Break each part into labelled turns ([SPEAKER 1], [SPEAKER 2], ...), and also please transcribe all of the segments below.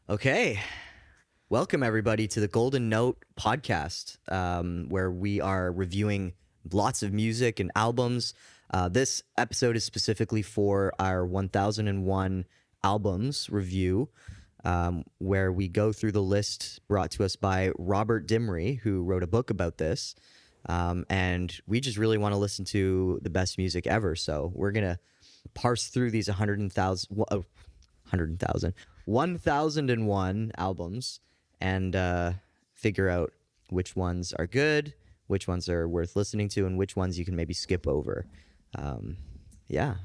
[SPEAKER 1] Okay. Welcome, everybody, to the Golden Note podcast, where we are reviewing lots of music and albums. This episode is specifically for our 1001 albums review, where we go through the list brought to us by Robert Dimry, who wrote a book about this. And we just really want to listen to the best music ever. So we're going to parse through these 1001 albums and figure out which ones are good, which ones are worth listening to, and which ones you can maybe skip over. Yeah,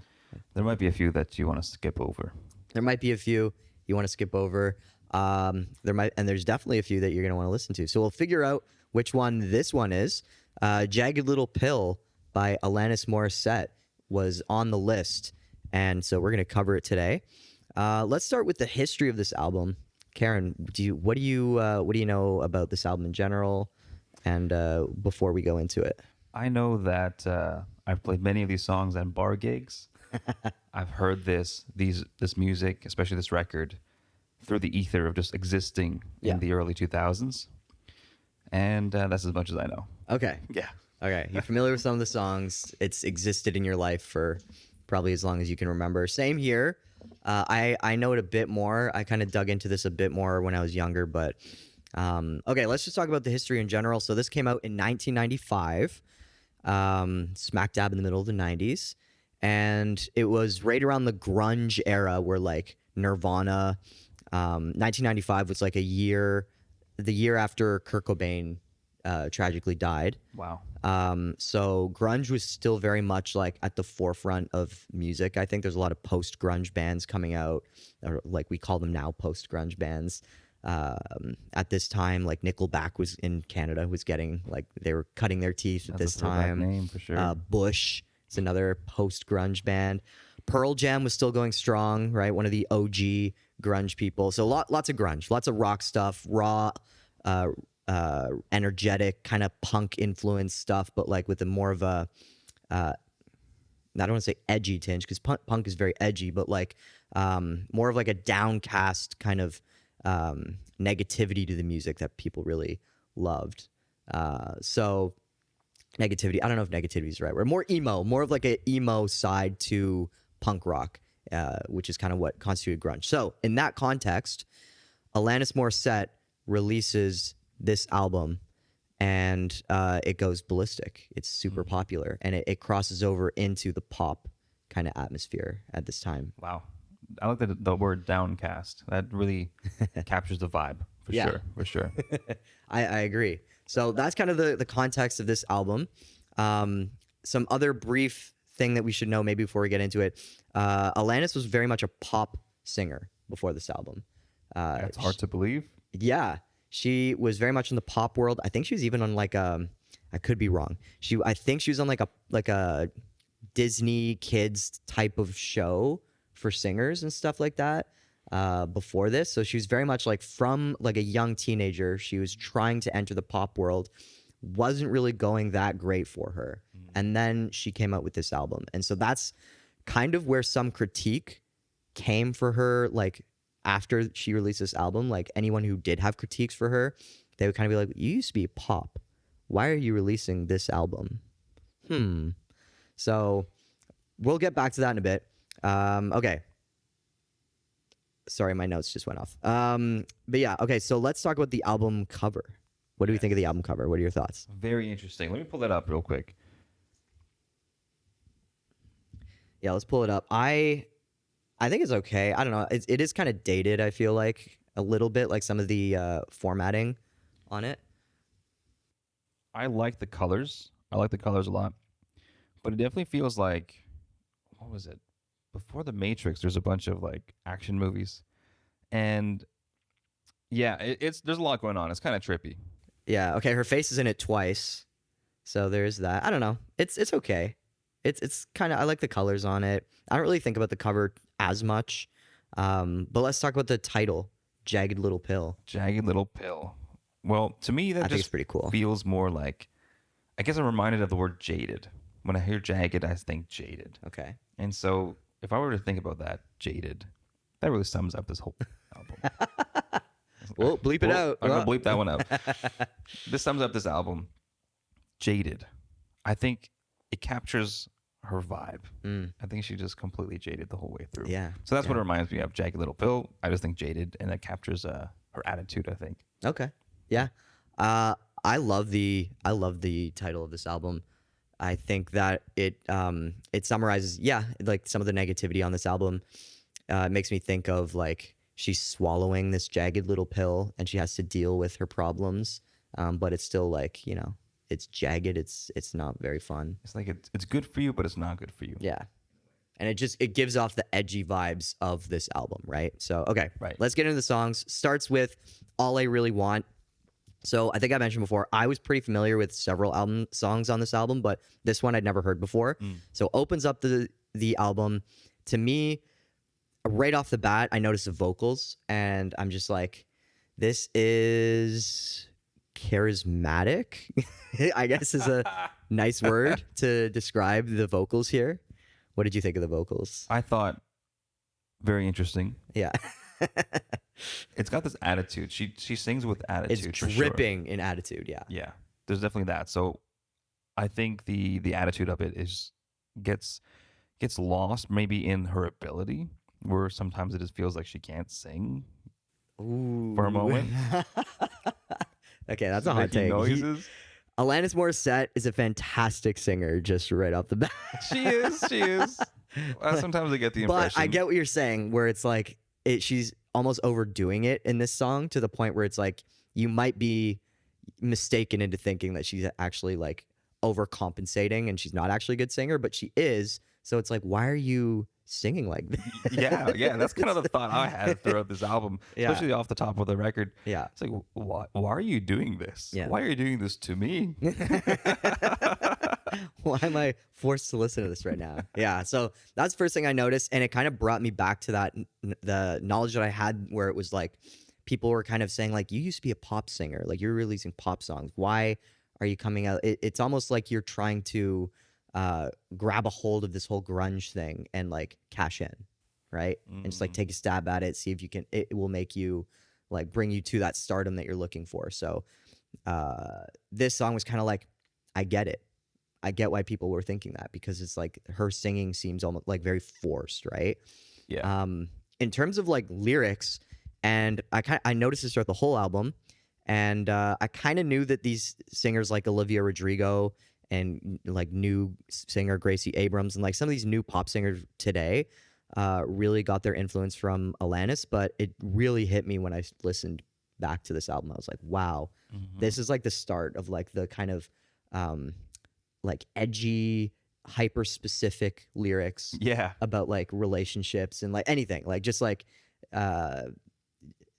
[SPEAKER 2] There might be a few that you want to skip over.
[SPEAKER 1] there might be a few you want to skip over. There's definitely a few that you're going to want to listen to. So we'll figure out which one this one is. Jagged Little Pill by Alanis Morrisette was on the list, and so we're going to cover it today. Let's start with the history of this album. Karen, what do you know about this album in general, and before we go into it?
[SPEAKER 2] I know that I've played many of these songs at bar gigs. I've heard this music, especially this record, through the ether of just existing
[SPEAKER 1] Yeah.
[SPEAKER 2] in the early 2000s. And that's as much as I know.
[SPEAKER 1] Okay.
[SPEAKER 2] Yeah.
[SPEAKER 1] Okay. You're familiar with some of the songs. It's existed in your life for probably as long as you can remember. Same here. I know it a bit more. I kind of dug into this a bit more when I was younger, but okay, let's just talk about the history in general. So this came out in 1995, smack dab in the middle of the 90s, and it was right around the grunge era where like Nirvana. 1995 was like the year after Kurt Cobain tragically died.
[SPEAKER 2] Wow.
[SPEAKER 1] So grunge was still very much like at the forefront of music. I think there's a lot of post-grunge bands coming out, or like we call them now post-grunge bands. At this time, like Nickelback was in Canada, was getting like they were cutting their teeth at
[SPEAKER 2] That's
[SPEAKER 1] this
[SPEAKER 2] a throwback
[SPEAKER 1] time.
[SPEAKER 2] name for sure.
[SPEAKER 1] Bush is another post-grunge band. Pearl Jam was still going strong, right? One of the OG grunge people. So lots of grunge, lots of rock stuff, raw, energetic kind of punk influence stuff, but like with a more of a I don't want to say edgy tinge because punk is very edgy, but like more of like a downcast kind of negativity to the music that people really loved. So negativity, I don't know if negativity is the right word. More emo, more of like an emo side to punk rock, which is kind of what constituted grunge. So in that context, Alanis Morissette releases this album, and it goes ballistic. It's super popular, and it crosses over into the pop kind of atmosphere at this time.
[SPEAKER 2] Wow. I like the word downcast. That really captures the vibe for
[SPEAKER 1] Yeah.
[SPEAKER 2] sure. For sure.
[SPEAKER 1] I agree. So that's kind of the context of this album. Some other brief thing that we should know maybe before we get into it. Alanis was very much a pop singer before this album.
[SPEAKER 2] That's hard to believe.
[SPEAKER 1] Yeah, she was very much in the pop world. I think she was even on like I could be wrong. I think she was on like a Disney Kids type of show for singers and stuff like that before this. So she was very much like from like a young teenager. She was trying to enter the pop world, wasn't really going that great for her, and then she came out with this album, and so that's kind of where some critique came for her, like after she released this album. Like anyone who did have critiques for her, they would kind of be like, you used to be pop, why are you releasing this album? So we'll get back to that in a bit. Okay, sorry, my notes just went off. But yeah, okay, so let's talk about the album cover. What do we think of the album cover? What are your thoughts?
[SPEAKER 2] Very interesting. Let me pull that up real quick.
[SPEAKER 1] Yeah, let's pull it up. I think it's okay. I don't know. It is kind of dated, I feel like, a little bit, like some of the formatting on it.
[SPEAKER 2] I like the colors. I like the colors a lot. But it definitely feels like, what was it? Before The Matrix, there's a bunch of like action movies. And yeah, there's a lot going on. It's kind of trippy.
[SPEAKER 1] Yeah, okay, her face is in it twice. So there's that. I don't know. It's okay. It's kind of, I like the colors on it. I don't really think about the cover as much. But let's talk about the title, Jagged Little Pill.
[SPEAKER 2] Jagged Little Pill. Well, to me, that
[SPEAKER 1] I think
[SPEAKER 2] just
[SPEAKER 1] it's pretty cool.
[SPEAKER 2] feels more like, I guess I'm reminded of the word jaded. When I hear jagged, I think jaded.
[SPEAKER 1] Okay.
[SPEAKER 2] And so if I were to think about that, jaded, that really sums up this whole album.
[SPEAKER 1] Well, bleep it
[SPEAKER 2] Well,
[SPEAKER 1] out.
[SPEAKER 2] I'm gonna
[SPEAKER 1] Oh.
[SPEAKER 2] bleep that one out. This sums up this album. Jaded. I think it captures her vibe.
[SPEAKER 1] Mm,
[SPEAKER 2] I think she just completely jaded the whole way through.
[SPEAKER 1] yeah.
[SPEAKER 2] So that's what
[SPEAKER 1] Yeah.
[SPEAKER 2] it reminds me of. Jagged Little Pill. I just think jaded, and that captures her attitude, I think.
[SPEAKER 1] Okay. Yeah. Uh, I love the title of this album. I think that it summarizes, yeah, like some of the negativity on this album. It makes me think of like she's swallowing this jagged little pill and she has to deal with her problems. But it's still like, it's jagged. It's not very fun.
[SPEAKER 2] It's like it's good for you, but it's not good for you.
[SPEAKER 1] Yeah. And it gives off the edgy vibes of this album, right? So, okay,
[SPEAKER 2] Right.
[SPEAKER 1] let's get into the songs. Starts with All I Really Want. So I think I mentioned before, I was pretty familiar with several album songs on this album, but this one I'd never heard before. So opens up the album. To me, right off the bat, I noticed the vocals, and I'm just like, this is charismatic, I guess is a nice word to describe the vocals here. What did you think of the vocals?
[SPEAKER 2] I thought very interesting.
[SPEAKER 1] Yeah.
[SPEAKER 2] It's got this attitude. She sings with
[SPEAKER 1] It's
[SPEAKER 2] attitude. For sure.
[SPEAKER 1] dripping in attitude, yeah.
[SPEAKER 2] Yeah, there's definitely that. So I think the attitude of it gets lost maybe in her ability, where sometimes it just feels like she can't sing
[SPEAKER 1] Ooh.
[SPEAKER 2] for a moment.
[SPEAKER 1] Okay, that's a hot
[SPEAKER 2] Making
[SPEAKER 1] take.
[SPEAKER 2] noises.
[SPEAKER 1] Alanis Morrisette is a fantastic singer, just right off the bat.
[SPEAKER 2] She is. She is. Sometimes I get the
[SPEAKER 1] But
[SPEAKER 2] impression.
[SPEAKER 1] I get what you're saying, where it's like she's almost overdoing it in this song to the point where it's like you might be mistaken into thinking that she's actually like overcompensating and she's not actually a good singer, but she is. So it's like, why are you singing like this?
[SPEAKER 2] Yeah. That's kind of the thought I had throughout this album,
[SPEAKER 1] Yeah.
[SPEAKER 2] especially off the top of the record.
[SPEAKER 1] Yeah.
[SPEAKER 2] It's like, why are you doing this?
[SPEAKER 1] Yeah.
[SPEAKER 2] Why are you doing this to me?
[SPEAKER 1] Why am I forced to listen to this right now? Yeah, so that's the first thing I noticed, and it kind of brought me back to that the knowledge that I had, where it was like people were kind of saying like, you used to be a pop singer, like you're releasing pop songs. Why are you coming out? It's almost like you're trying to grab a hold of this whole grunge thing and like cash in, right? And just like take a stab at it, see if you can. It will make you like bring you to that stardom that you're looking for. So this song was kind of like, I get it. I get why people were thinking that, because it's like her singing seems almost like very forced, right?
[SPEAKER 2] Yeah.
[SPEAKER 1] In terms of like lyrics, and I noticed this throughout the whole album, and I kind of knew that these singers like Olivia Rodrigo and like new singer Gracie Abrams and like some of these new pop singers today really got their influence from Alanis, but it really hit me when I listened back to this album. I was like, wow, this is like the start of like the kind of like edgy, hyper specific lyrics
[SPEAKER 2] Yeah.
[SPEAKER 1] about like relationships and like anything, like just like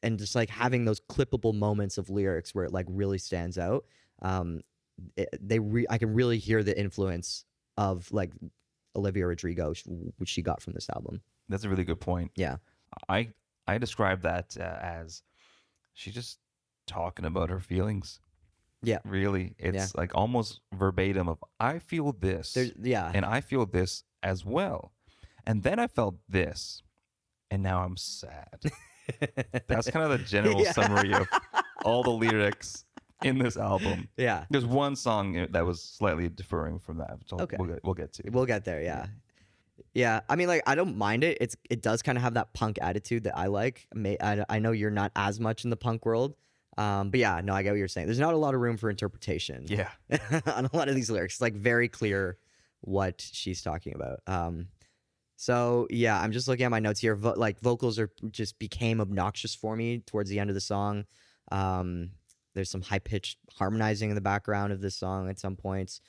[SPEAKER 1] and just like having those clippable moments of lyrics where it like really stands out. I can really hear the influence of like Olivia Rodrigo, which she got from this album.
[SPEAKER 2] That's a really good point.
[SPEAKER 1] Yeah.
[SPEAKER 2] I describe that as she's just talking about her feelings.
[SPEAKER 1] Yeah.
[SPEAKER 2] Really, it's like almost verbatim of I feel this,
[SPEAKER 1] Yeah.
[SPEAKER 2] and I feel this as well, and then I felt this, and now I'm sad. That's kind of the general summary of all the lyrics in this album.
[SPEAKER 1] Yeah.
[SPEAKER 2] There's one song that was slightly differing from that. So
[SPEAKER 1] Okay.
[SPEAKER 2] we'll get to.
[SPEAKER 1] We'll get there. Yeah. Yeah. I mean, like, I don't mind it. It does kind of have that punk attitude that I like. I know you're not as much in the punk world. But yeah, no, I get what you're saying. There's not a lot of room for interpretation.
[SPEAKER 2] Yeah.
[SPEAKER 1] On a lot of these lyrics. It's like very clear what she's talking about. So yeah, I'm just looking at my notes here. Like vocals just became obnoxious for me towards the end of the song. There's some high pitched harmonizing in the background of this song at some points.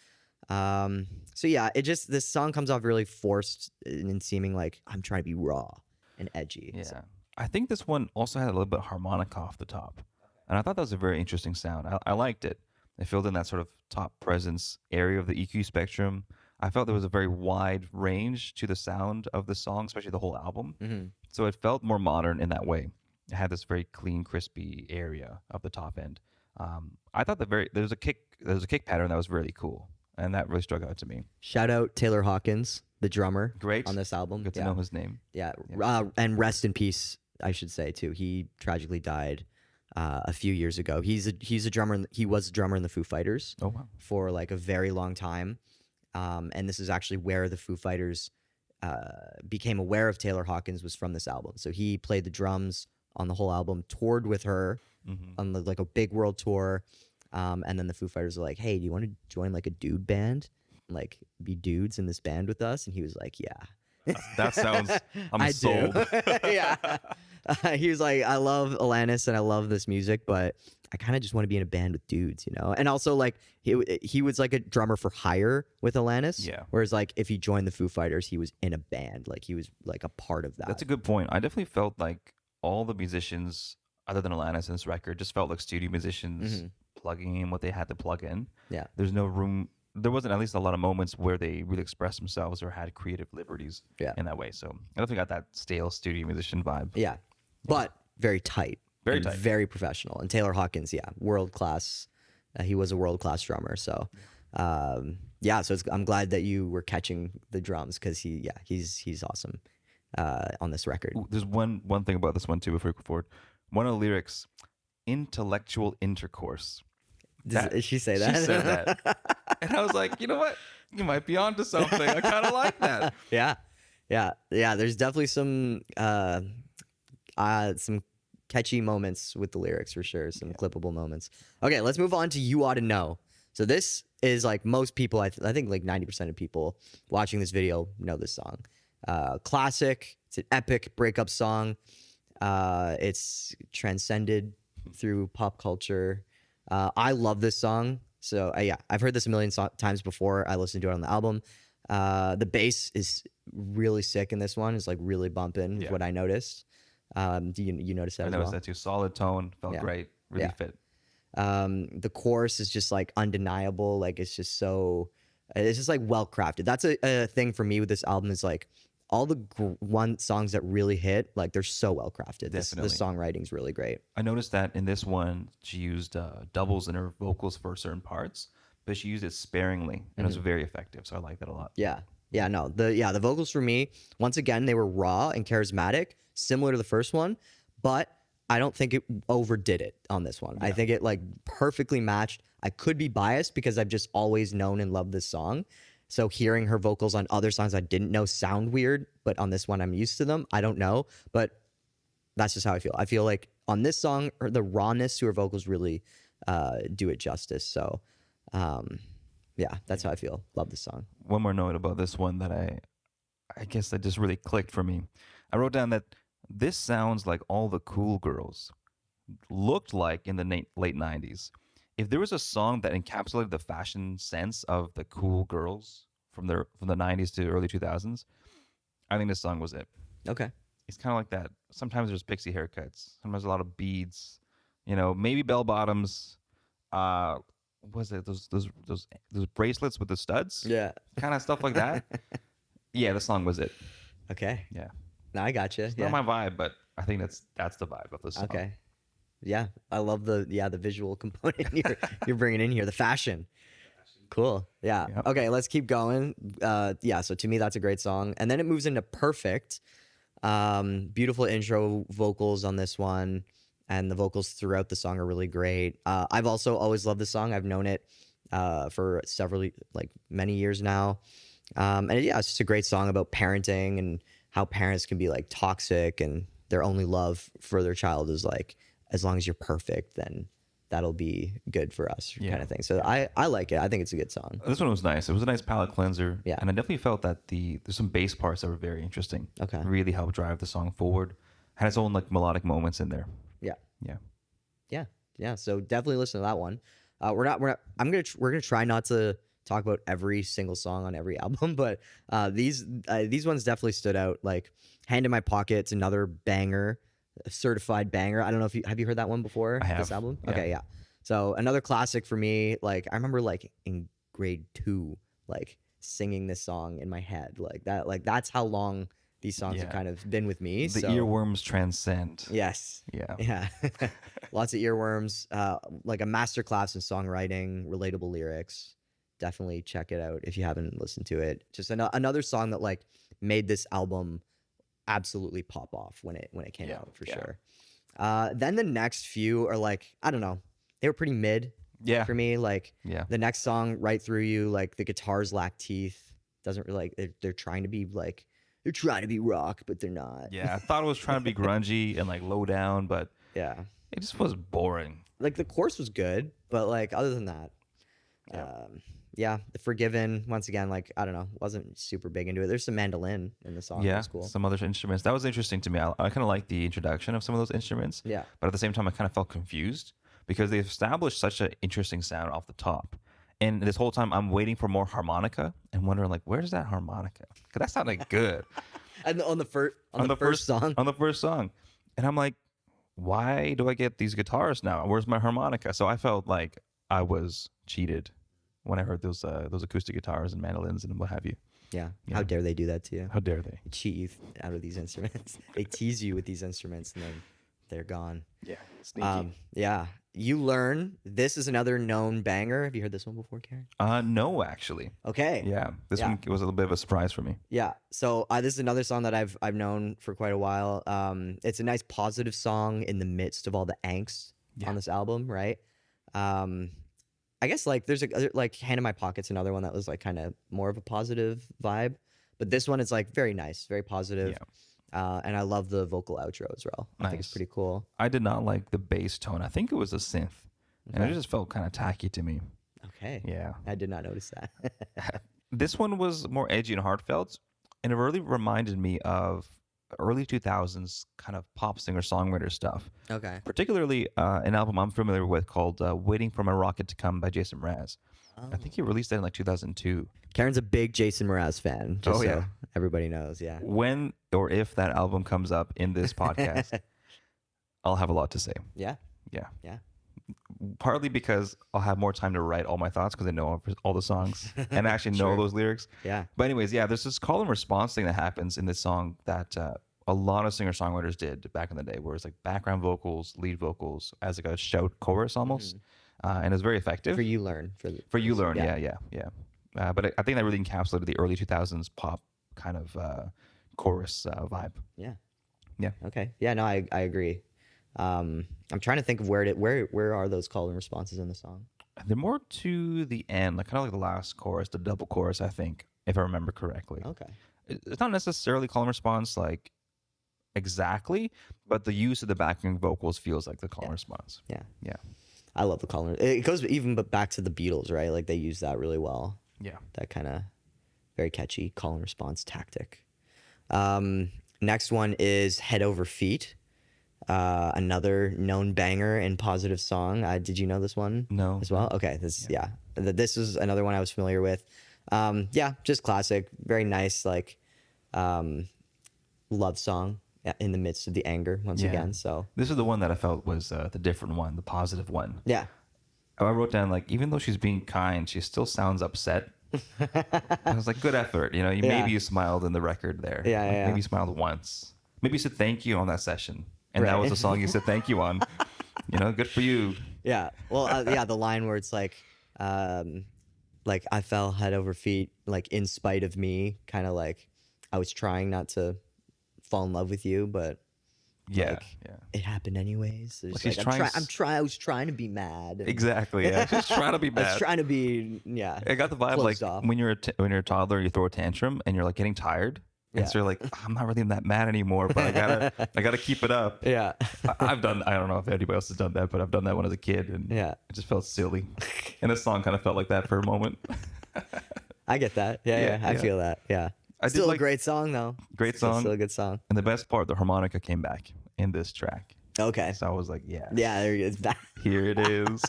[SPEAKER 1] So yeah, this song comes off really forced and seeming like I'm trying to be raw and edgy.
[SPEAKER 2] Yeah.
[SPEAKER 1] So,
[SPEAKER 2] I think this one also had a little bit of harmonica off the top. And I thought that was a very interesting sound. I liked it. It filled in that sort of top presence area of the EQ spectrum. I felt there was a very wide range to the sound of the song, especially the whole album. So it felt more modern in that way. It had this very clean, crispy area of the top end. I thought there was a kick pattern that was really cool, and that really struck out to me.
[SPEAKER 1] shout out Taylor Hawkins, the drummer,
[SPEAKER 2] Great.
[SPEAKER 1] on this album.
[SPEAKER 2] Good to know his name.
[SPEAKER 1] Yeah. And rest in peace, I should say too. He tragically died a few years ago. He's a drummer. He was a drummer in the Foo Fighters
[SPEAKER 2] Oh wow.
[SPEAKER 1] for like a very long time. And this is actually where the Foo Fighters became aware of Taylor Hawkins, was from this album. So he played the drums on the whole album, toured with her
[SPEAKER 2] Hmm.
[SPEAKER 1] on like a big world tour. And then the Foo Fighters were like, "Hey, do you want to join like a dude band, like be dudes in this band with us?" And he was like, "Yeah."
[SPEAKER 2] That sounds. I'm
[SPEAKER 1] I
[SPEAKER 2] sold.
[SPEAKER 1] do. Yeah. He was like, "I love Alanis and I love this music, but I kind of just want to be in a band with dudes, you know?" And also, like, he was like a drummer for hire with Alanis.
[SPEAKER 2] Yeah.
[SPEAKER 1] Whereas, like, if he joined the Foo Fighters, he was in a band. Like, he was like a part of that.
[SPEAKER 2] That's a good point. I definitely felt like all the musicians, other than Alanis in this record, just felt like studio musicians plugging in what they had to plug in.
[SPEAKER 1] Yeah.
[SPEAKER 2] There's no room. There wasn't at least a lot of moments where they really expressed themselves or had creative liberties
[SPEAKER 1] Yeah.
[SPEAKER 2] in that way. So I definitely got that stale studio musician vibe.
[SPEAKER 1] Yeah. But very tight.
[SPEAKER 2] Very
[SPEAKER 1] and
[SPEAKER 2] tight.
[SPEAKER 1] Very professional. And Taylor Hawkins, yeah, world class. He was a world class drummer. So, yeah. So I'm glad that you were catching the drums because he's awesome on this record.
[SPEAKER 2] Ooh, there's one thing about this one too before we go forward. One of the lyrics, intellectual intercourse.
[SPEAKER 1] Did she say that?
[SPEAKER 2] She said that. And I was like, you know what? You might be onto something. I kind of like that.
[SPEAKER 1] Yeah. There's definitely some catchy moments with the lyrics for sure. Some clippable moments. Okay, let's move on to "You Ought to Know." So this is like most people, I think like 90% of people watching this video know this song. Classic. It's an epic breakup song. It's transcended through pop culture. I love this song. So yeah, I've heard this a million times before. I listened to it on the album. The bass is really sick in this one. It's like really bumping. Is
[SPEAKER 2] Yeah.
[SPEAKER 1] what I noticed. Do you notice that
[SPEAKER 2] I
[SPEAKER 1] as
[SPEAKER 2] noticed
[SPEAKER 1] well?
[SPEAKER 2] that too. Solid tone. Felt
[SPEAKER 1] Yeah.
[SPEAKER 2] great. Really
[SPEAKER 1] Yeah.
[SPEAKER 2] fit.
[SPEAKER 1] The chorus is just like undeniable. Like it's just so, it's just like well crafted. That's a thing for me with this album is like all the one songs that really hit, like they're so well crafted. The
[SPEAKER 2] Definitely.
[SPEAKER 1] songwriting's really great.
[SPEAKER 2] I noticed that in this one, she used doubles in her vocals for certain parts, but she used it sparingly, and it was very effective. So I like that a lot.
[SPEAKER 1] Yeah. Yeah, no. The vocals for me, once again, they were raw and charismatic, similar to the first one, but I don't think it overdid it on this one. I think it like perfectly matched. I could be biased because I've just always known and loved this song. So hearing her vocals on other songs I didn't know sound weird, but on this one I'm used to them. I don't know, but that's just how I feel. I feel like on this song, the rawness to her vocals really do it justice. So yeah, that's how I feel. Love this song.
[SPEAKER 2] One more note about this one that I guess that just really clicked for me. I wrote down that this sounds like all the cool girls looked like in the late 90s. If there was a song that encapsulated the fashion sense of the cool girls from the 90s to early 2000s, I think this song was it.
[SPEAKER 1] Okay.
[SPEAKER 2] It's kind of like that. Sometimes there's pixie haircuts. Sometimes a lot of beads. You know, maybe bell bottoms. What was it those bracelets with the studs?
[SPEAKER 1] Yeah.
[SPEAKER 2] Kind of stuff like that. Yeah, the song was it.
[SPEAKER 1] Okay.
[SPEAKER 2] Yeah.
[SPEAKER 1] No, I gotcha.
[SPEAKER 2] It's
[SPEAKER 1] Yeah.
[SPEAKER 2] not my vibe, but I think that's the vibe of the song.
[SPEAKER 1] Okay. Yeah, I love the visual component you're bringing in here, the fashion. Cool. Yeah.
[SPEAKER 2] Yep.
[SPEAKER 1] Okay, let's keep going. Yeah. So to me, that's a great song, and then it moves into "Perfect." Beautiful intro vocals on this one, and the vocals throughout the song are really great. I've also always loved this song. I've known it for many years now, and yeah, it's just a great song about parenting and how parents can be like toxic, and their only love for their child is like, as long as you're perfect, then that'll be good for us,
[SPEAKER 2] Yeah.
[SPEAKER 1] kind of thing. So I like it. I think it's a good song.
[SPEAKER 2] This one was nice. It was a nice palate cleanser.
[SPEAKER 1] Yeah.
[SPEAKER 2] And I definitely felt that there's some bass parts that were very interesting.
[SPEAKER 1] Okay.
[SPEAKER 2] Really helped drive the song forward. Had its own like melodic moments in there.
[SPEAKER 1] Yeah.
[SPEAKER 2] Yeah.
[SPEAKER 1] Yeah. So definitely listen to that one. We're not. We're gonna try not to talk about every single song on every album, but these ones definitely stood out. Like "Hand in My Pocket," it's another banger, a certified banger. I don't know if have you heard that one before?
[SPEAKER 2] I have.
[SPEAKER 1] This album.
[SPEAKER 2] Yeah.
[SPEAKER 1] Okay, yeah. So another classic for me. Like I remember like in grade 2, like singing this song in my head like that. Like that's how long these songs have
[SPEAKER 2] Yeah.
[SPEAKER 1] kind of been with me.
[SPEAKER 2] The
[SPEAKER 1] so,
[SPEAKER 2] earworms transcend.
[SPEAKER 1] Yes.
[SPEAKER 2] Yeah.
[SPEAKER 1] Yeah. Lots of earworms. Like a masterclass in songwriting, relatable lyrics. Definitely check it out if you haven't listened to it. Just another song that like made this album absolutely pop off when it came
[SPEAKER 2] Yeah,
[SPEAKER 1] out for
[SPEAKER 2] yeah.
[SPEAKER 1] sure. Then the next few are like, I don't know, they were pretty mid
[SPEAKER 2] Yeah.
[SPEAKER 1] for me. Like
[SPEAKER 2] Yeah.
[SPEAKER 1] the next song, Right Through You, like the guitars lack teeth. Doesn't really like they're trying to be like they're trying to be rock, but they're not.
[SPEAKER 2] Yeah. I thought it was trying to be grungy and like low down, but
[SPEAKER 1] Yeah.
[SPEAKER 2] it just was boring.
[SPEAKER 1] Like the chorus was good, but like other than that,
[SPEAKER 2] Yeah.
[SPEAKER 1] yeah, The Forgiven, once again, like I don't know, wasn't super big into it. There's some mandolin in the song.
[SPEAKER 2] Yeah.
[SPEAKER 1] That's cool.
[SPEAKER 2] Some other instruments. That was interesting to me. I kind of liked the introduction of some of those instruments.
[SPEAKER 1] Yeah.
[SPEAKER 2] But at the same time, I kind of felt confused because they established such an interesting sound off the top. And this whole time, I'm waiting for more harmonica and wondering, like, where's that harmonica? Because that sounded good
[SPEAKER 1] And on the first song.
[SPEAKER 2] On the first song. And I'm like, why do I get these guitars now? Where's my harmonica? So I felt like I was cheated when I heard those acoustic guitars and mandolins and what have you.
[SPEAKER 1] Yeah.
[SPEAKER 2] Yeah.
[SPEAKER 1] How dare they do that to you?
[SPEAKER 2] How dare they?
[SPEAKER 1] They cheat you out of these instruments. They tease you with these instruments, and then they're gone.
[SPEAKER 2] Yeah, sneaky.
[SPEAKER 1] Yeah. You Learn. This is another known banger. Have you heard this one before, Karen?
[SPEAKER 2] No, actually.
[SPEAKER 1] Okay.
[SPEAKER 2] Yeah, this
[SPEAKER 1] Yeah.
[SPEAKER 2] one was a little bit of a surprise for me.
[SPEAKER 1] Yeah. So this is another song that I've known for quite a while. It's a nice positive song in the midst of all the angst on this album, right? I guess like there's like Hand in My Pocket's another one that was like kind of more of a positive vibe, but this one is like very nice, very positive. And I love the vocal outro as well. I think it's
[SPEAKER 2] Nice.
[SPEAKER 1] pretty cool.
[SPEAKER 2] I did not like the bass tone. I think it was a synth, and it
[SPEAKER 1] Okay.
[SPEAKER 2] just felt kind of tacky to me.
[SPEAKER 1] Okay.
[SPEAKER 2] Yeah.
[SPEAKER 1] I did not notice that.
[SPEAKER 2] This one was more edgy and heartfelt, and it really reminded me of early 2000s kind of pop singer-songwriter stuff.
[SPEAKER 1] Okay.
[SPEAKER 2] Particularly an album I'm familiar with called Waiting for My Rocket to Come by Jason Mraz. I think he released that in like 2002.
[SPEAKER 1] Karen's a big Jason Mraz fan. Just
[SPEAKER 2] Oh, yeah.
[SPEAKER 1] so everybody knows. Yeah.
[SPEAKER 2] When or if that album comes up in this podcast, I'll have a lot to say.
[SPEAKER 1] Yeah.
[SPEAKER 2] Yeah.
[SPEAKER 1] Yeah.
[SPEAKER 2] Partly because I'll have more time to write all my thoughts because I know all the songs and actually know
[SPEAKER 1] Sure.
[SPEAKER 2] those lyrics.
[SPEAKER 1] Yeah.
[SPEAKER 2] But anyways, yeah, there's this call and response thing that happens in this song that a lot of singer-songwriters did back in the day, where it's like background vocals, lead vocals, as like a shout chorus almost. And it's very effective.
[SPEAKER 1] For You Learn.
[SPEAKER 2] For You Learn,
[SPEAKER 1] yeah.
[SPEAKER 2] yeah. But I think that really encapsulated the early 2000s pop kind of chorus vibe.
[SPEAKER 1] Yeah.
[SPEAKER 2] Yeah.
[SPEAKER 1] Okay. Yeah. No, I agree. I'm trying to think of where are those call and responses in the song?
[SPEAKER 2] They're more to the end, like kind of like the last chorus, the double chorus, I think, if I remember correctly.
[SPEAKER 1] Okay.
[SPEAKER 2] It's not necessarily call and response like exactly, but the use of the backing vocals feels like the call and response.
[SPEAKER 1] Yeah.
[SPEAKER 2] Yeah.
[SPEAKER 1] I love the call and it goes even but back to the Beatles, right? Like they use that really well.
[SPEAKER 2] Yeah.
[SPEAKER 1] That kind of very catchy call and response tactic. Next one is Head Over Feet. Another known banger and positive song. Did you know this one?
[SPEAKER 2] No.
[SPEAKER 1] As well? Okay. This is another one I was familiar with. Yeah, just classic. Very nice, like love song in the midst of the anger once
[SPEAKER 2] Yeah.
[SPEAKER 1] again. So
[SPEAKER 2] This is the one that I felt was the different one, the positive one.
[SPEAKER 1] yeah.
[SPEAKER 2] I wrote down like, even though she's being kind, she still sounds upset. I was like, good effort. You know,
[SPEAKER 1] Yeah.
[SPEAKER 2] maybe you smiled in the record there.
[SPEAKER 1] Yeah,
[SPEAKER 2] Like,
[SPEAKER 1] yeah.
[SPEAKER 2] Maybe you smiled once. Maybe you said thank you on that session. And that
[SPEAKER 1] Right.
[SPEAKER 2] was the song you said thank you on. You know, good for you.
[SPEAKER 1] Yeah. Well, yeah, the line where it's like I fell head over feet, like in spite of me, kind of like I was trying not to fall in love with you, but
[SPEAKER 2] Yeah.
[SPEAKER 1] like,
[SPEAKER 2] Yeah.
[SPEAKER 1] it happened anyways. It's
[SPEAKER 2] she's
[SPEAKER 1] like,
[SPEAKER 2] trying
[SPEAKER 1] I was trying to be mad. and
[SPEAKER 2] Exactly. Yeah. Just trying to be
[SPEAKER 1] I was
[SPEAKER 2] bad.
[SPEAKER 1] trying to be, yeah.
[SPEAKER 2] I got the vibe like
[SPEAKER 1] closed off.
[SPEAKER 2] when you're a toddler, you throw a tantrum and you're like getting tired. And
[SPEAKER 1] Yeah.
[SPEAKER 2] so you're like, I'm not really that mad anymore, but I gotta keep it up.
[SPEAKER 1] Yeah.
[SPEAKER 2] I don't know if anybody else has done that, but I've done that when I was a kid, and
[SPEAKER 1] Yeah.
[SPEAKER 2] it just felt silly. And this song kind of felt like that for a moment.
[SPEAKER 1] I get that. Yeah. I
[SPEAKER 2] yeah.
[SPEAKER 1] feel that. Yeah.
[SPEAKER 2] I did
[SPEAKER 1] Still a
[SPEAKER 2] like-
[SPEAKER 1] great song though.
[SPEAKER 2] Great song.
[SPEAKER 1] Still a good song.
[SPEAKER 2] And the best part, the harmonica came back in this track.
[SPEAKER 1] Okay.
[SPEAKER 2] So I was like, yeah,
[SPEAKER 1] Yeah, there it is.
[SPEAKER 2] here it is.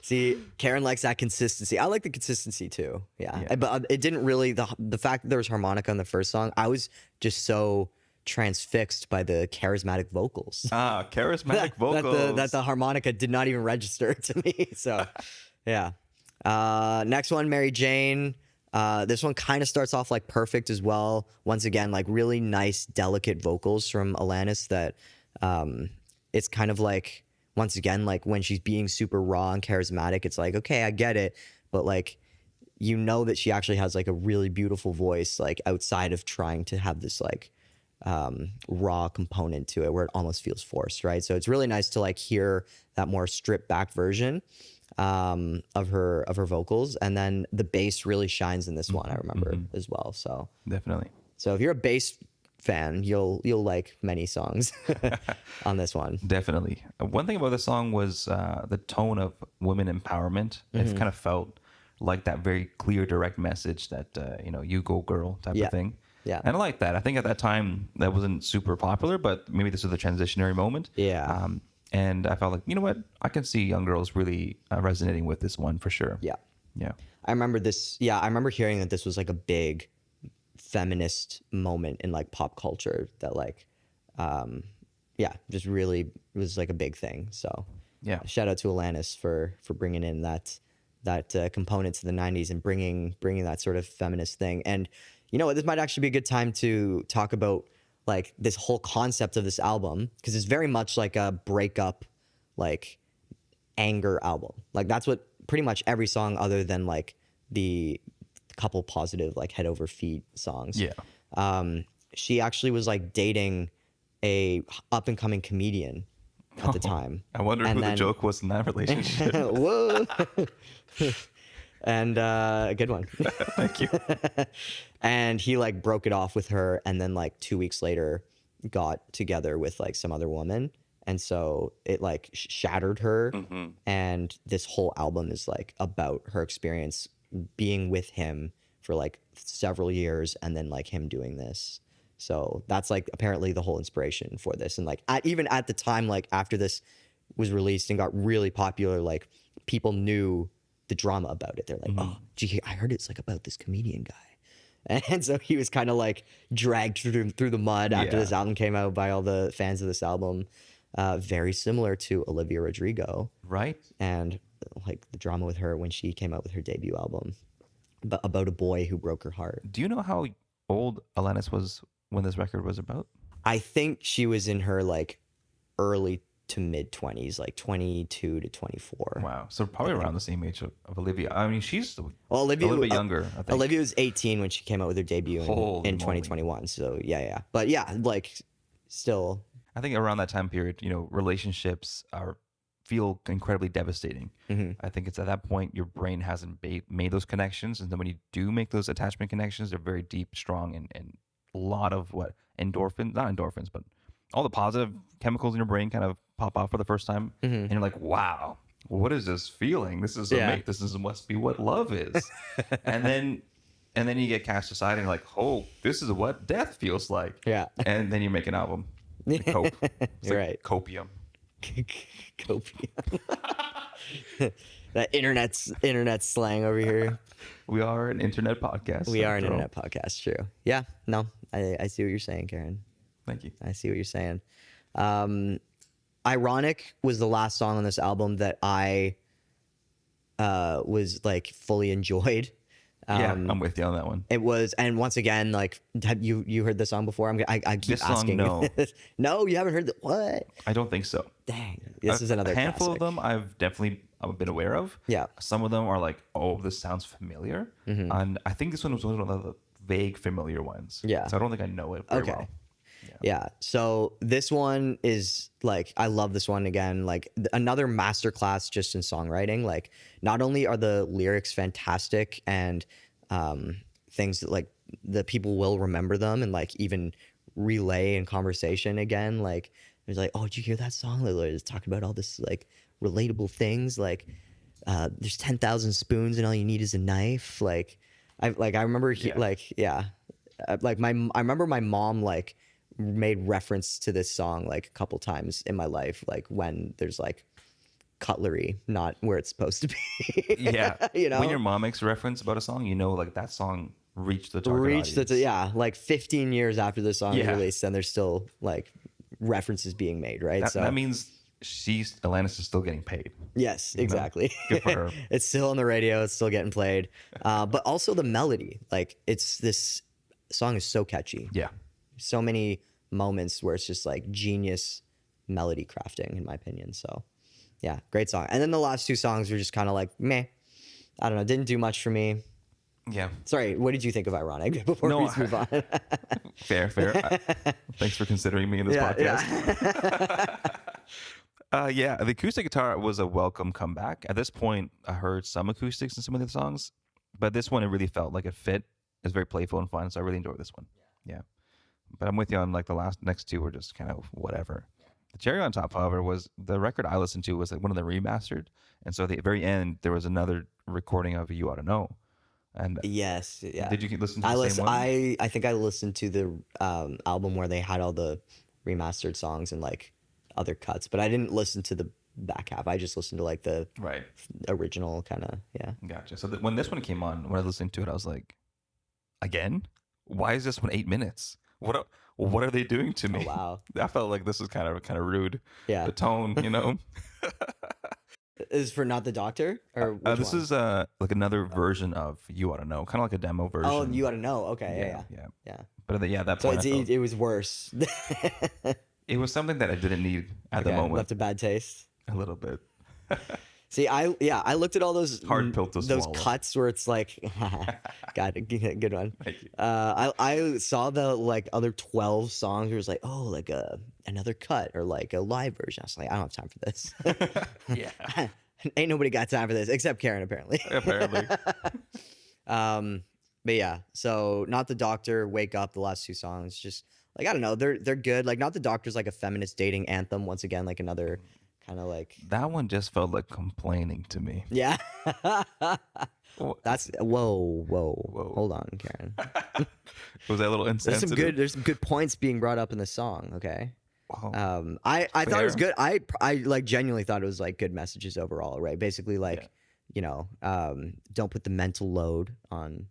[SPEAKER 1] See, Karen likes that consistency. I like the consistency too. Yeah.
[SPEAKER 2] Yeah.
[SPEAKER 1] But it didn't really, the fact that there was harmonica on the first song, I was just so transfixed by the charismatic vocals.
[SPEAKER 2] Charismatic vocals.
[SPEAKER 1] That the harmonica did not even register to me. So, yeah. Next one, Mary Jane. This one kind of starts off like perfect as well. Once again, like really nice, delicate vocals from Alanis that it's kind of like, once again, like when she's being super raw and charismatic, it's like, okay, I get it. But like, you know that she actually has like a really beautiful voice, like outside of trying to have this like raw component to it where it almost feels forced, right? So it's really nice to like hear that more stripped back version of her vocals, and then the bass really shines in this one. I remember as well. So
[SPEAKER 2] Definitely.
[SPEAKER 1] if you're a bass fan, you'll like many songs on this one.
[SPEAKER 2] Definitely. One thing about the song was the tone of women empowerment. It kind of felt like that very clear, direct message that, you go girl type
[SPEAKER 1] Yeah.
[SPEAKER 2] of thing.
[SPEAKER 1] Yeah.
[SPEAKER 2] And I like that. I think at that time that wasn't super popular, but maybe this was a transitionary moment.
[SPEAKER 1] Yeah.
[SPEAKER 2] And I felt like, you know what? I can see young girls really resonating with this one for sure.
[SPEAKER 1] Yeah.
[SPEAKER 2] Yeah.
[SPEAKER 1] I remember this. Yeah, I remember hearing that this was like a big feminist moment in like pop culture that like, just really was like a big thing. So
[SPEAKER 2] Yeah.
[SPEAKER 1] shout out to Alanis for bringing in that component to the '90s and bringing that sort of feminist thing. And you know what, this might actually be a good time to talk about like this whole concept of this album, because it's very much like a breakup, like anger album. Like that's what pretty much every song other than like the couple positive like head over feet songs.
[SPEAKER 2] Yeah.
[SPEAKER 1] She actually was like dating a up and coming comedian at the time.
[SPEAKER 2] I wonder
[SPEAKER 1] And
[SPEAKER 2] who the
[SPEAKER 1] then-
[SPEAKER 2] joke was in that relationship.
[SPEAKER 1] Whoa. And a good one.
[SPEAKER 2] Thank you.
[SPEAKER 1] And he like broke it off with her, and then like 2 weeks later got together with like some other woman, and so it like shattered her. And this whole album is like about her experience being with him for like several years, and then like him doing this. So that's like apparently the whole inspiration for this. And like even at the time, like after this was released and got really popular, like people knew the drama about it. They're like, oh, gee, I heard it's like about this comedian guy. And so he was kind of like dragged through the mud after this album came out by all the fans of this album. Very similar to Olivia Rodrigo.
[SPEAKER 2] Right?
[SPEAKER 1] And like the drama with her when she came out with her debut album, but about a boy who broke her heart.
[SPEAKER 2] Do you know how old Alanis was when this record was about?
[SPEAKER 1] I think she was in her like early to mid 20s, like 22 to 24.
[SPEAKER 2] Wow. So probably around the same age of Olivia. I mean, she's
[SPEAKER 1] Well, Olivia,
[SPEAKER 2] a little bit younger, I think.
[SPEAKER 1] Olivia was 18 when she came out with her debut
[SPEAKER 2] Holy
[SPEAKER 1] in
[SPEAKER 2] moly.
[SPEAKER 1] 2021. So yeah. But yeah, like still.
[SPEAKER 2] I think around that time period, relationships feel incredibly devastating. I think it's at that point your brain hasn't made those connections. And then when you do make those attachment connections, they're very deep, strong, and a lot of not endorphins, but all the positive chemicals in your brain kind of pop out for the first time. And you're like, wow, what is this feeling? This is must be what love is. and then you get cast aside and you're like, oh, this is what death feels like.
[SPEAKER 1] Yeah.
[SPEAKER 2] And then you make an album. Cope. It's
[SPEAKER 1] You're
[SPEAKER 2] like
[SPEAKER 1] right.
[SPEAKER 2] copium.
[SPEAKER 1] Copium. That internet slang over here.
[SPEAKER 2] We are an internet podcast.
[SPEAKER 1] We are an
[SPEAKER 2] after all.
[SPEAKER 1] internet podcast. True. Yeah. No, I see what you're saying, Karen.
[SPEAKER 2] Thank you.
[SPEAKER 1] I see what you're saying. Ironic was the last song on this album that I was like fully enjoyed.
[SPEAKER 2] I'm with you on that one.
[SPEAKER 1] It was, and once again, like, have you heard the song before? I keep
[SPEAKER 2] This song,
[SPEAKER 1] asking.
[SPEAKER 2] no.
[SPEAKER 1] No, you haven't heard the what?
[SPEAKER 2] I don't think so.
[SPEAKER 1] Dang, this is another
[SPEAKER 2] A handful
[SPEAKER 1] classic.
[SPEAKER 2] of them I've definitely been aware of.
[SPEAKER 1] Yeah.
[SPEAKER 2] Some of them are like, oh, this sounds familiar. And I think this one was one of the vague familiar ones.
[SPEAKER 1] Yeah.
[SPEAKER 2] So I don't think I know it very
[SPEAKER 1] Okay.
[SPEAKER 2] well.
[SPEAKER 1] Yeah. So this one is like, I love this one again. Like another masterclass just in songwriting. Like, not only are the lyrics fantastic and things that like the people will remember them and like even relay in conversation again. Like, it's like, oh, did you hear that song? Like, it's talking about all this like relatable things. Like, there's 10,000 spoons and all you need is a knife. Like, I remember I remember my mom like made reference to this song like a couple times in my life, like when there's like cutlery not where it's supposed to be.
[SPEAKER 2] Yeah. When your
[SPEAKER 1] know,
[SPEAKER 2] mom makes a reference about a song, like that song reached the target audience.
[SPEAKER 1] like 15 years after the song was
[SPEAKER 2] Yeah.
[SPEAKER 1] released, and there's still like references being made, right?
[SPEAKER 2] That means Alanis is still getting paid.
[SPEAKER 1] Yes, exactly.
[SPEAKER 2] Good for her.
[SPEAKER 1] It's still on the radio. It's still getting played. But also the melody. Like, this song is so catchy.
[SPEAKER 2] Yeah.
[SPEAKER 1] So many moments where it's just like genius melody crafting, in my opinion. So, yeah, great song. And then the last two songs were just kind of like, meh. I don't know. Didn't do much for me.
[SPEAKER 2] Yeah.
[SPEAKER 1] Sorry, what did you think of Ironic before
[SPEAKER 2] No,
[SPEAKER 1] we move on?
[SPEAKER 2] fair, fair. Thanks for considering me in this
[SPEAKER 1] Yeah,
[SPEAKER 2] podcast.
[SPEAKER 1] yeah.
[SPEAKER 2] Yeah, the acoustic guitar was a welcome comeback. At this point, I heard some acoustics in some of the songs, but this one it really felt like it fit. It was very playful and fun, so I really enjoyed this one. Yeah, but I'm with you on like the next two were just kind of whatever. The cherry on top, however, was the record I listened to was like one of the remastered, and so at the very end there was another recording of "You Ought to Know." And
[SPEAKER 1] Yes, yeah.
[SPEAKER 2] did you listen to the same one?
[SPEAKER 1] I think I listened to the album where they had all the remastered songs and like other cuts, but I didn't listen to the back half. I just listened to like the
[SPEAKER 2] Right.
[SPEAKER 1] original kind of, yeah.
[SPEAKER 2] Gotcha. So when this one came on, when I was listening to it, I was like, again, why is this one 8 minutes? What are they doing to
[SPEAKER 1] Oh
[SPEAKER 2] me?
[SPEAKER 1] wow.
[SPEAKER 2] I felt like this was kind of rude.
[SPEAKER 1] Yeah.
[SPEAKER 2] The tone, you know.
[SPEAKER 1] Is for Not the Doctor or which
[SPEAKER 2] This
[SPEAKER 1] one?
[SPEAKER 2] is like another version of "You Ought to Know," kind of like a demo version.
[SPEAKER 1] Oh, You Ought to Know. Okay,
[SPEAKER 2] yeah,
[SPEAKER 1] yeah.
[SPEAKER 2] yeah.
[SPEAKER 1] Yeah.
[SPEAKER 2] But at that
[SPEAKER 1] So
[SPEAKER 2] point, I felt
[SPEAKER 1] it was worse.
[SPEAKER 2] it was something that I didn't need at the
[SPEAKER 1] Okay,
[SPEAKER 2] moment.
[SPEAKER 1] left a bad taste.
[SPEAKER 2] A little bit.
[SPEAKER 1] See, I looked at all those
[SPEAKER 2] Hard pill to
[SPEAKER 1] those
[SPEAKER 2] swallow.
[SPEAKER 1] cuts where it's like, got it, good one.
[SPEAKER 2] Thank you.
[SPEAKER 1] I saw the like other 12 songs where it was like, oh, like another cut or like a live version. I was like, I don't have time for this.
[SPEAKER 2] Yeah.
[SPEAKER 1] Ain't nobody got time for this except Karen apparently.
[SPEAKER 2] Apparently.
[SPEAKER 1] But yeah, so Not the Doctor, Wake Up, the last two songs, just like I don't know, they're good. Like Not the Doctor's like a feminist dating anthem once again, like another kind of like
[SPEAKER 2] That one just felt like complaining to me.
[SPEAKER 1] yeah.
[SPEAKER 2] Wha-
[SPEAKER 1] That's whoa. Hold on, Karen.
[SPEAKER 2] Was that a little insensitive?
[SPEAKER 1] There's some good points being brought up in the song, okay?
[SPEAKER 2] Wow.
[SPEAKER 1] I thought it was
[SPEAKER 2] Fair.
[SPEAKER 1] good. I like genuinely thought it was like good messages overall, right? Basically like, don't put the mental load on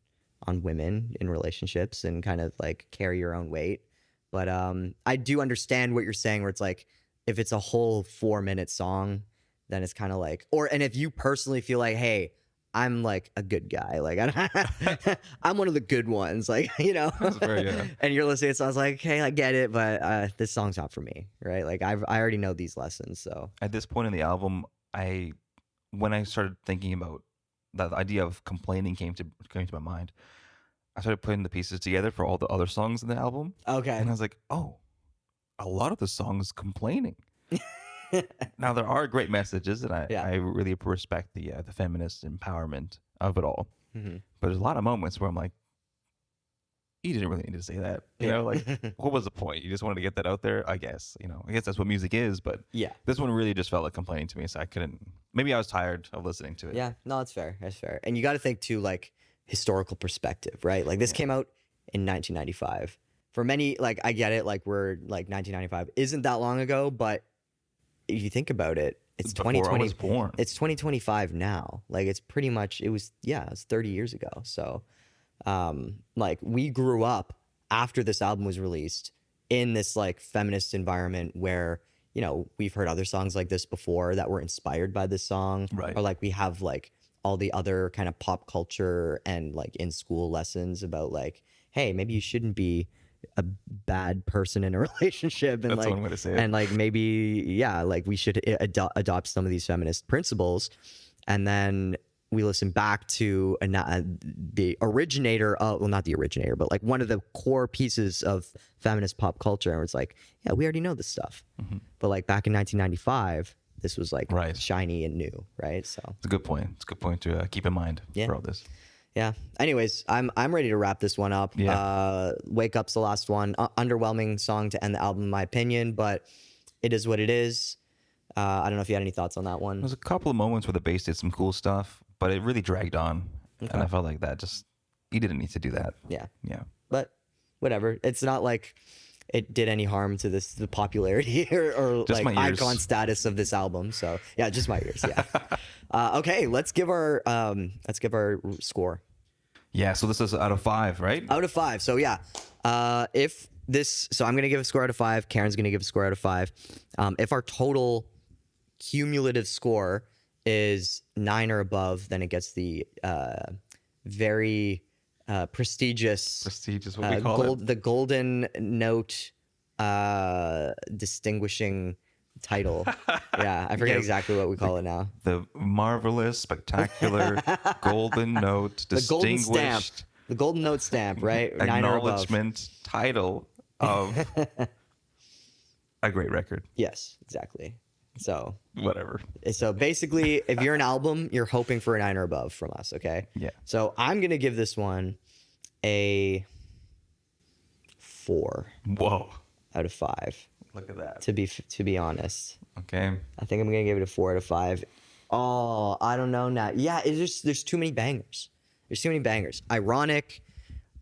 [SPEAKER 1] women in relationships and kind of like carry your own weight. But I do understand what you're saying where it's like if it's a whole 4-minute song, then it's kind of like and if you personally feel like, hey, I'm like a good guy, like I'm one of the good ones, like
[SPEAKER 2] That's very,
[SPEAKER 1] and you're listening, so I was like, hey, I get it, but this song's not for me, right? Like I already know these lessons, so
[SPEAKER 2] At this point in the album, when I started thinking about the idea of complaining came to my mind, I started putting the pieces together for all the other songs in the album,
[SPEAKER 1] okay.
[SPEAKER 2] and I was like, oh, a lot of the songs complaining. Now there are great messages, and
[SPEAKER 1] Yeah.
[SPEAKER 2] I really respect the feminist empowerment of it all.
[SPEAKER 1] Mhm.
[SPEAKER 2] But there's a lot of moments where I'm like, you didn't really need to say that. You know, like what was the point? You just wanted to get that out there, I guess. I guess that's what music is. But
[SPEAKER 1] Yeah.
[SPEAKER 2] this one really just felt like complaining to me, so I couldn't. Maybe I was tired of listening to it.
[SPEAKER 1] Yeah, no, that's fair. That's fair. And you got to think too, like historical perspective, right? Like this came out in 1995. For many, like I get it, like we're like 1995 isn't that long ago, but if you think about it, it's
[SPEAKER 2] Before I
[SPEAKER 1] 2020.
[SPEAKER 2] was born.
[SPEAKER 1] It's 2025 now. Like it's pretty much it's 30 years ago. So like we grew up after this album was released in this like feminist environment where we've heard other songs like this before that were inspired by this song,
[SPEAKER 2] Right.
[SPEAKER 1] or like we have like all the other kind of pop culture and like in school lessons about like, hey, maybe you shouldn't be a bad person in a relationship, and
[SPEAKER 2] That's
[SPEAKER 1] like
[SPEAKER 2] one way to say it.
[SPEAKER 1] and like maybe like we should adopt some of these feminist principles. And then we listen back to the originator of, well, not the originator, but like one of the core pieces of feminist pop culture, and it's like, yeah, we already know this stuff. But like back in 1995, this was like
[SPEAKER 2] Right.
[SPEAKER 1] shiny and new, right? So
[SPEAKER 2] It's a good point. It's a good point to keep in mind for all this.
[SPEAKER 1] yeah. Anyways, I'm ready to wrap this one up.
[SPEAKER 2] Yeah.
[SPEAKER 1] Wake Up's the last one. Underwhelming song to end the album, in my opinion, but it is what it is. I don't know if you had any thoughts on that one.
[SPEAKER 2] There's a couple of moments where the bass did some cool stuff, but it really dragged on, and I felt like that you didn't need to do that.
[SPEAKER 1] Yeah.
[SPEAKER 2] Yeah.
[SPEAKER 1] But whatever. It's not like it did any harm to the popularity or
[SPEAKER 2] Just
[SPEAKER 1] like
[SPEAKER 2] my ears.
[SPEAKER 1] icon status of this album. So yeah, just my ears. Yeah. Okay, let's give our score.
[SPEAKER 2] Yeah. So this is out of 5, right?
[SPEAKER 1] Out of 5. So yeah, so I'm gonna give a score out of 5. Karen's gonna give a score out of 5. If our total cumulative score is 9 or above, then it gets the very prestigious
[SPEAKER 2] Prestige is what we call it.
[SPEAKER 1] the golden note distinguishing title. Yeah, I forget
[SPEAKER 2] Yes.
[SPEAKER 1] exactly what we call it now.
[SPEAKER 2] The marvelous, spectacular, golden note,
[SPEAKER 1] The golden stamp.
[SPEAKER 2] distinguished
[SPEAKER 1] The golden note stamp, right? 9 or above.
[SPEAKER 2] acknowledgement title of a great record.
[SPEAKER 1] Yes, exactly. So
[SPEAKER 2] Whatever.
[SPEAKER 1] basically, if you're an album, you're hoping for a 9 or above from us, okay?
[SPEAKER 2] Yeah.
[SPEAKER 1] So I'm gonna give this one a 4
[SPEAKER 2] Whoa.
[SPEAKER 1] out of 5.
[SPEAKER 2] Look at that.
[SPEAKER 1] To be honest,
[SPEAKER 2] Okay.
[SPEAKER 1] I think I'm gonna give it a 4 out of 5. Oh, I don't know now. Yeah, there's too many bangers. There's too many bangers. Ironic,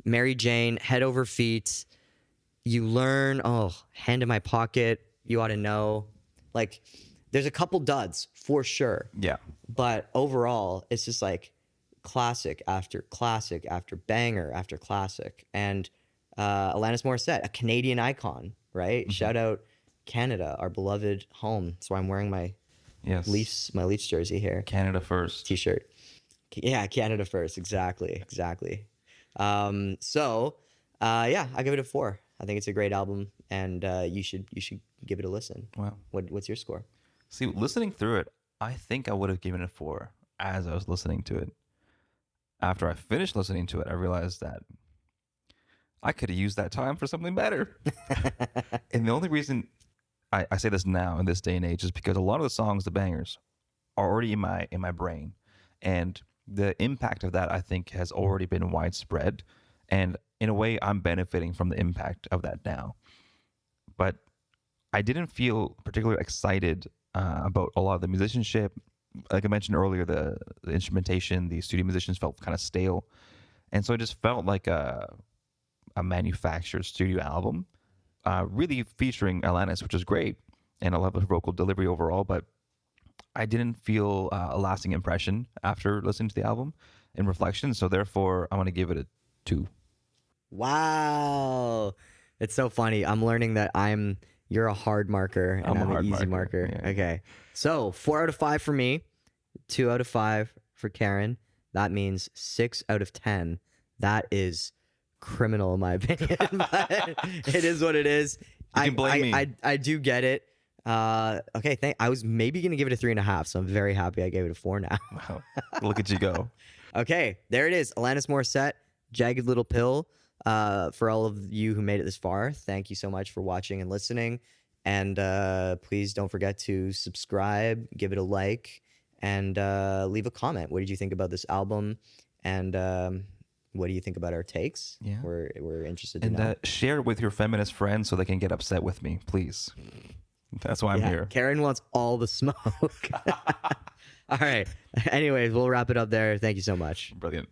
[SPEAKER 1] Mary Jane, Head Over Feet. You Learn. Oh, Hand in My Pocket. You Ought to Know. Like, there's a couple duds for sure.
[SPEAKER 2] Yeah.
[SPEAKER 1] But overall, it's just like classic after banger after classic. And Alanis Morissette, a Canadian icon, right?
[SPEAKER 2] Mm-hmm.
[SPEAKER 1] Shout out Canada, our beloved home. That's why I'm wearing my
[SPEAKER 2] Yes.
[SPEAKER 1] Leafs jersey here.
[SPEAKER 2] Canada first.
[SPEAKER 1] T-shirt. Yeah, Canada first. Exactly. Yeah, I give it a 4. I think it's a great album, and you should give it a listen.
[SPEAKER 2] Wow.
[SPEAKER 1] What's your score?
[SPEAKER 2] See, listening through it, I think I would have given it a 4 as I was listening to it. After I finished listening to it, I realized that I could have used that time for something better. And the only reason I say this now in this day and age is because a lot of the songs, the bangers, are already in my brain. And the impact of that, I think, has already been widespread. And in a way, I'm benefiting from the impact of that now. But I didn't feel particularly excited about a lot of the musicianship. Like I mentioned earlier, the instrumentation, the studio musicians felt kind of stale. And so it just felt like a manufactured studio album, really featuring Alanis, which is great. And I love her vocal delivery overall, but I didn't feel a lasting impression after listening to the album in reflection. So therefore, I want to give it a 2.
[SPEAKER 1] Wow. It's so funny. I'm learning that you're a hard marker and I'm an easy marker.
[SPEAKER 2] Yeah.
[SPEAKER 1] Okay. So 4 out of 5 for me, 2 out of 5 for Karen. That means 6 out of 10. That is criminal in my opinion, but it is what it is.
[SPEAKER 2] You can blame me.
[SPEAKER 1] I do get it. Okay, I was maybe gonna give it a 3.5, so I'm very happy I gave it a 4 now.
[SPEAKER 2] Wow. Look at you go.
[SPEAKER 1] Okay, there it is. Alanis Morissette, Jagged Little Pill. For all of you who made it this far, thank you so much for watching and listening. And please don't forget to subscribe, give it a like, and leave a comment. What did you think about this album? And what do you think about our takes?
[SPEAKER 2] Yeah.
[SPEAKER 1] We're interested to
[SPEAKER 2] And
[SPEAKER 1] know.
[SPEAKER 2] share it with your feminist friends so they can get upset with me, please. That's why I'm here.
[SPEAKER 1] Karen wants all the smoke. All right. Anyways, we'll wrap it up there. Thank you so much.
[SPEAKER 2] Brilliant.